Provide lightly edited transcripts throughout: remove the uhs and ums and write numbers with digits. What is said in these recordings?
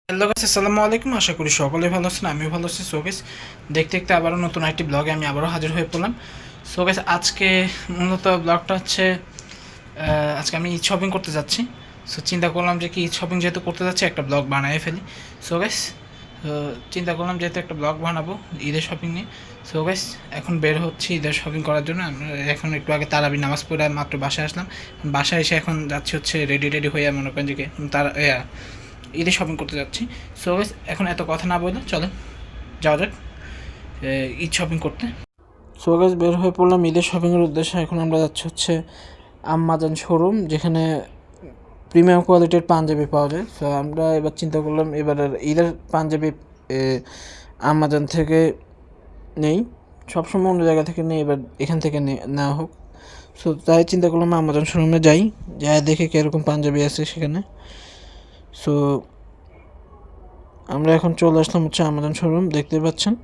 Hello guys, আসসালামু আলাইকুম। আশা করি সকলে ভালো আছেন, আমিও ভালো আছি। সো গাইস, দেখতে দেখতে আবারও নতুন একটি ব্লগে আমি আবারও হাজির হয়ে পড়লাম। সো গাইস, আজকে মূলত ব্লগটা হচ্ছে আজকে আমি ঈদ শপিং করতে যাচ্ছি। সো চিন্তা করলাম যে কি ঈদ শপিং যেহেতু করতে যাচ্ছি একটা ব্লগ বানিয়ে ফেলি। সো গাইস, চিন্তা করলাম যেহেতু একটা ব্লগ বানাবো ঈদের শপিং নিয়ে। সো গাইস, এখন বের হচ্ছি ঈদের শপিং করার জন্য। আমরা এখন একটু আগে তারাবি নামাজ পড়ে মাত্র বাসায় আসলাম। বাসায় এসে এখন যাচ্ছি হচ্ছে রেডি হয়ে মনে করেন যে তারা ঈদে শপিং করতে যাচ্ছি। সো গাইস, এখন এত কথা না বলে চলে যাওয়া যাক ঈদ শপিং করতে। সো গাইস, বের হয়ে পড়লাম ঈদের শপিংয়ের উদ্দেশ্যে। এখন আমরা যাচ্ছি হচ্ছে আম্মাজান শোরুম, যেখানে প্রিমিয়াম কোয়ালিটির পাঞ্জাবি পাওয়া যায়। সো আমরা এবার চিন্তা করলাম এবার ঈদের পাঞ্জাবি আম্মাজান থেকে নেই, সবসময় অন্য জায়গা থেকে নেই, এবার এখান থেকে নেওয়া হোক। সো তাই চিন্তা করলাম আম্মাজান শোরুমে যাই, দেখে কীরকম পাঞ্জাবি আছে সেখানে। সো আমরা এখন চলে আসলাম হচ্ছে আমাজন শোরুম, দেখতে পাচ্ছেন।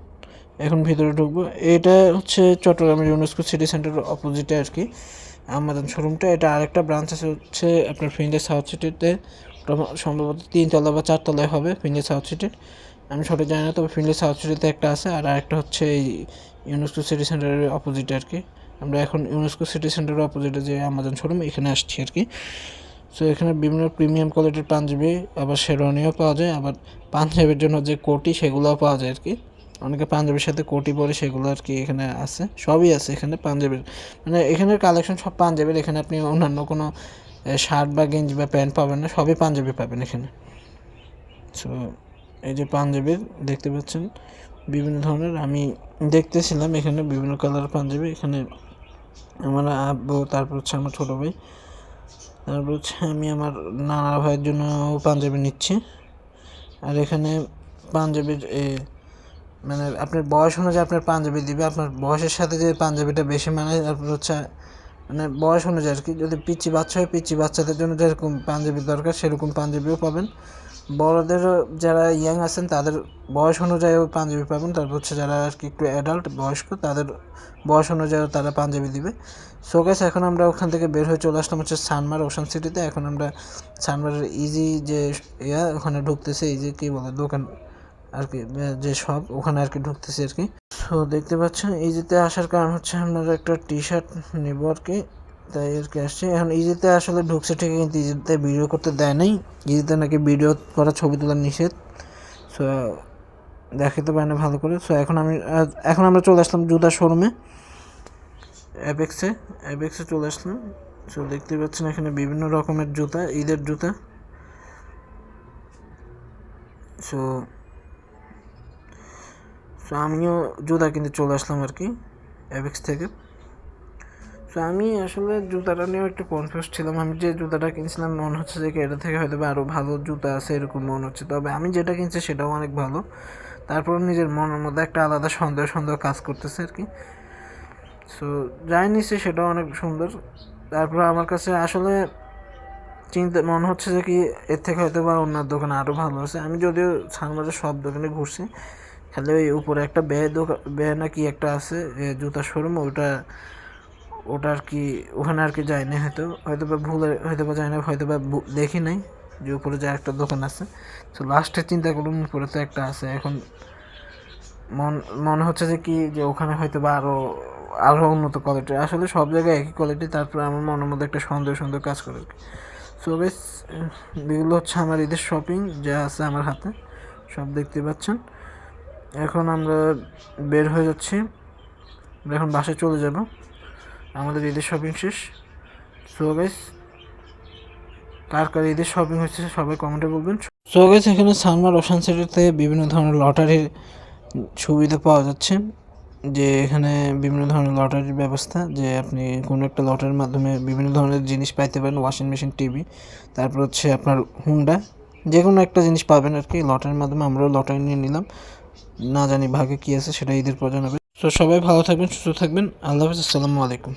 এখন ভিতরে ঢুকবো। এটা হচ্ছে চট্টগ্রামের ইউনেস্কো সিটি সেন্টারের অপোজিটে আর কি আমাজন শোরুমটা। এটা আরেকটা ব্রাঞ্চ আছে হচ্ছে আপনার ফিনলেস সাউথ সিটিতে, সম্ভবত 3 তলা বা 4 তলায় হবে ফিনলেস সাউথ সিটির, আমি সঠিক জানি না। তবে ফিনলেস সাউথ সিটিতে একটা আছে, আর আরেকটা হচ্ছে এই ইউনেস্কো সিটি সেন্টারের অপোজিটে আর কি। আমরা এখন ইউনেস্কো সিটি সেন্টারের অপোজিটে যে আমাজন শোরুম এখানে আসছি আর কি। সো এখানে বিভিন্ন প্রিমিয়াম কোয়ালিটির পাঞ্জাবি, আবার শেরওয়ানিও পাওয়া যায়, আবার পাঞ্জাবির জন্য যে কোটি সেগুলোও পাওয়া যায় আর কি। অনেকে পাঞ্জাবির সাথে কোটি পরে, সেগুলো আর কি এখানে আছে, সবই আছে এখানে পাঞ্জাবির। মানে এখানের কালেকশন সব পাঞ্জাবির। এখানে আপনি অন্যান্য কোনো শার্ট বা গেঞ্জি বা প্যান্ট পাবেন না, সবই পাঞ্জাবি পাবেন এখানে। সো এই যে পাঞ্জাবির দেখতে পাচ্ছেন বিভিন্ন ধরনের, আমি দেখতেছিলাম এখানে বিভিন্ন কালার পাঞ্জাবি। এখানে আমার আব্বু, তারপর হচ্ছে আমার ছোটো ভাই, তারপর হচ্ছে আমি আমার নানা ভাইয়ের জন্য পাঞ্জাবি নিচ্ছি। আর এখানে পাঞ্জাবির মানে আপনার বয়স অনুযায়ী আপনার পাঞ্জাবি দিবে, আপনার বয়সের সাথে যে পাঞ্জাবিটা বেশি মানে তারপর হচ্ছে মানে বয়স অনুযায়ী আর কি। যদি পিচ্চি বাচ্চা হয়, পিচ্চি বাচ্চাদের জন্য যেরকম পাঞ্জাবি দরকার সেরকম পাঞ্জাবিও পাবেন। বড়দেরও যারা ইয়াং আছেন তাদের বয়স অনুযায়ীও পাঞ্জাবি পাবেন। তারপর হচ্ছে যারা আর কি একটু অ্যাডাল্ট বয়স্ক, তাদের বয়স অনুযায়ীও তারা পাঞ্জাবি দিবে। সো গাইস, এখন আমরা ওখান থেকে বের হয়ে চলে আসলাম হচ্ছে সানমার ওশান সিটিতে। এখন আমরা সানমারের ইজি যে ওখানে ঢুকতেছে, এই যে কী বলে দোকান আর কি, যে সব ওখানে আর কি ঢুকতেছে আর কি। সো দেখতে পাচ্ছেন ইজিতে আসার কারণ হচ্ছে আমরা একটা টি শার্ট নেব আর কি, তাই আর কি আসছে। এখন ইজিতে আসলে ঢুকছে ঠিকই, কিন্তু ইজিতে ভিডিও করতে দেয় নাই। ইজিতে নাকি ভিডিও করা, ছবি তোলা নিষেধ। সো দেখাতে পারে না ভালো করে। সো এখন আমরা চলে আসলাম জুতার শোরুমে, অ্যাপেক্সে চলে আসলাম। সো দেখতে পাচ্ছেন এখানে বিভিন্ন রকমের জুতা, ঈদের জুতা। সো আমিও জুতা কিনতে চলে আসলাম আর কি অ্যাপেক্স থেকে। সো আমি আসলে জুতাটা নিয়েও একটু কনফিউজ ছিলাম। আমি যে জুতাটা কিনছিলাম মনে হচ্ছে যে এটা থেকে হয়তো আরও ভালো জুতা আছে এরকম মনে হচ্ছে। তবে আমি যেটা কিনছি সেটাও অনেক ভালো। তারপর নিজের মনের মধ্যে একটা আলাদা সন্দেহ কাজ করতেছে আর কি। সো যাই নিচ্ছি সেটাও অনেক সুন্দর। তারপর আমার কাছে আসলে মনে হচ্ছে যে কি এর থেকে হয়তো বা অন্য দোকানে আরও ভালো আছে। আমি যদিও সানমারের সব দোকানে ঘুরছি, খালি ওই উপরে একটা বে না কি একটা আছে জুতার শোরুম, ওটা আর কি ওখানে আর কি যায়নি, হয়তো বা ভুলে হয়তো বা যায় না, হয়তো বা দেখি নাই যে উপরে যা একটা দোকান আছে। তো লাস্টে চিন্তা করুন উপরে তো একটা আছে। এখন মনে হচ্ছে যে কি যে ওখানে হয়তো বা আরও উন্নত কোয়ালিটি। আসলে সব জায়গায় একই কোয়ালিটি, তারপরে আমার মনের মধ্যে একটা সন্দেহ কাজ করে আর কি। সো গাইস, এগুলো হচ্ছে আমার ঈদের শপিং যা আছে আমার হাতে, সব দেখতে পাচ্ছেন। এখন আমরা বের হয়ে যাচ্ছি, আমরা এখন বাসায় চলে যাব, আমাদের ঈদের শপিং শেষ। সো গাইস, কার ঈদের শপিং হচ্ছে সবাই কমেন্টে বলবেন। সো গাইস, এখানে সানমার ওশান সিটিতে বিভিন্ন ধরনের লটারির সুবিধা পাওয়া যাচ্ছে, যে এখানে বিভিন্ন ধরনের লটারির ব্যবস্থা, যে আপনি কোনো একটা লটারির মাধ্যমে বিভিন্ন ধরনের জিনিস পাইতে পারেন, ওয়াশিং মেশিন, টিভি, তারপর হচ্ছে আপনার হুন্ডা, যে কোনো একটা জিনিস পাবেন আর কি লটারির মাধ্যমে। আমরাও লটারি নিয়ে নিলাম, না জানি ভাগে কী আছে সেটা ঈদের পর জানাবে। তো সবাই ভালো থাকবেন, সুস্থ থাকবেন, আল্লাহ হাফেজ, আসসালামু আলাইকুম।